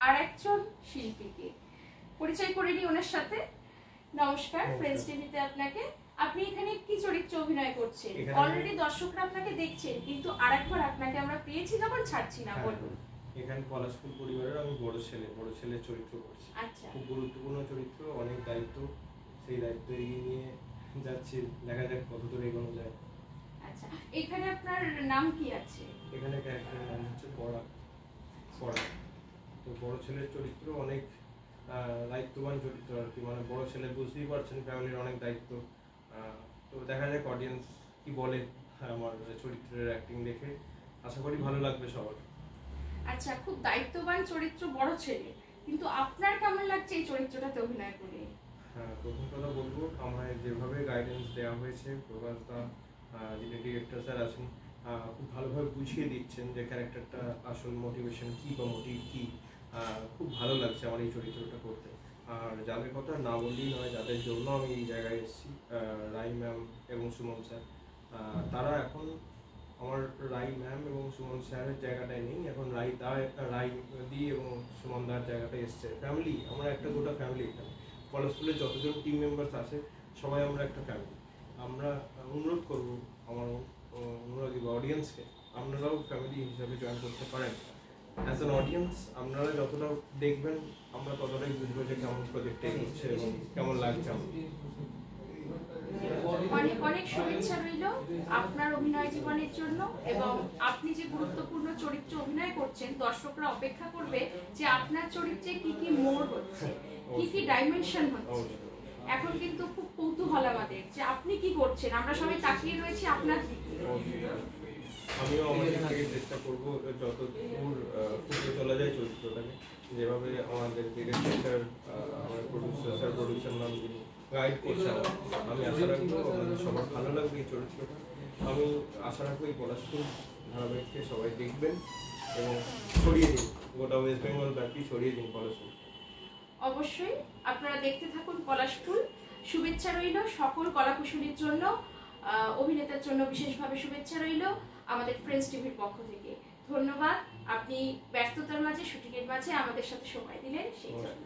আর একজন শিল্পীকে পরিচয় করে নিই ওনার সাথে। নমস্কার, ফ্রেন্ডস টিভিতে আপনাকে। আপনি এখানে কি চরিত্র অভিনয় করছেন? অলরেডি দর্শকরা আপনাকে দেখছেন, কিন্তু আরেকবার আপনাকে আমরা পেয়েছি যখন ছাড়ছি না, বলুন। এখানে পলাশপুর পরিবারের আমি বড় ছেলের চরিত্র করছি। আচ্ছা, খুব গুরুত্বপূর্ণ চরিত্র, অনেক দায়িত্ব, সেই দায়িত্ব এগিয়ে নিয়ে যাচ্ছি, দেখা যাক কতদূর এগোনো যায়। আচ্ছা, এখানে আপনার নাম কি আছে? এখানে ক্যারেক্টারের নাম হচ্ছে পরাগ। তো বড় ছেলের চরিত্র অনেক দায়িত্ববান চরিত্র আর কি, মানে বড় ছেলে, বুঝতেই পারছেন ফ্যামিলির অনেক দায়িত্ব। তো দেখা যাক অডিয়েন্স কি বলে আমার চরিত্রের অ্যাক্টিং দেখে, আশা করি ভালো লাগবে সবার। আচ্ছা, খুব দায়িত্ববান চরিত্র, বড় ছেলে, কিন্তু আপনার কেমন লাগছে এই চরিত্রটাতে অভিনয় করে? হ্যাঁ, প্রথম কথা বলবো, আমায় যেভাবে গাইডেন্স দেওয়া হয়েছে, প্রকাশ দা যিনি ডিরেক্টর স্যার আছেন, খুব ভালোভাবে বুঝিয়ে দিচ্ছেন যে ক্যারেক্টারটা আসল মোটিভেশন কী বা মোটিভ কী। খুব ভালো লাগছে আমার এই চরিত্রটা করতে। আর যাদের কথা না বললেই নয়, যাদের জন্য আমি এই জায়গায় এসেছি, রাই ম্যাম এবং সুমন স্যার, তারা এখন আমার রাই ম্যাম এবং সুমন স্যারের জায়গাটায় নেই, এখন রাই দি এবং সুমন দার জায়গাটায় এসছে। ফ্যামিলি, আমরা একটা গোটা ফ্যামিলি এখানে পলাশপুরের যতজন টিম মেম্বার্স আছে সবাই আমরা একটা ফ্যামিলি। আমরা অনুরোধ করব, আমার অনুরোধ অডিয়েন্সকে, আপনারাও ফ্যামিলি হিসাবে জয়েন করতে পারেন। অ্যাজ অ্যান অডিয়েন্স আপনারা যতটা দেখবেন আমরা ততটাই বুঝবো যে কেমন প্রজেক্টে হচ্ছে এবং কেমন লাগছে। অনেক অনেক শুভেচ্ছা রইল আপনার অভিনয় জীবনের জন্য, এবং আপনি যে গুরুত্বপূর্ণ চরিত্র অভিনয় করছেন, দর্শকরা অপেক্ষা করবে যে আপনার চরিত্রে কি কি মোড় হচ্ছে, কি কি ডাইমেনশন হচ্ছে। এখন কিন্তু খুব কৌতূহল আমাদের যে আপনি কি করছেন, আমরা সবাই তাকিয়ে রয়েছি আপনার দিকে। আমিও আমার দিক থেকে চেষ্টা করবো যত দূর ফুটে চলে যায় চরিত্রটাকে, যেভাবে আমাদের ডিরেক্টর আমাদের প্রডিউসার নাম যিনি গাইড করছেন, আমি আশা রাখবো আপনাদের সবার ভালো লাগবে এই চরিত্রটা। আমি আশা রাখবো এই পলাশপুর ধারাবাহিককে সবাই দেখবেন এবং ছড়িয়ে দিন, গোটা ওয়েস্ট বেঙ্গল ব্যাপী ছড়িয়ে দিন পলাশপুর। অবশ্যই আপনারা দেখতে থাকুন পলাশপুর। শুভেচ্ছা রইল সকল কলাকুশলীর জন্য, অভিনেতার জন্য বিশেষভাবে শুভেচ্ছা রইল আমাদের ফ্রেন্ডস টিভির পক্ষ থেকে। ধন্যবাদ, আপনি ব্যস্ততার মাঝে, শুটিংয়ের মাঝে আমাদের সাথে সময় দিলেন সেই জন্য।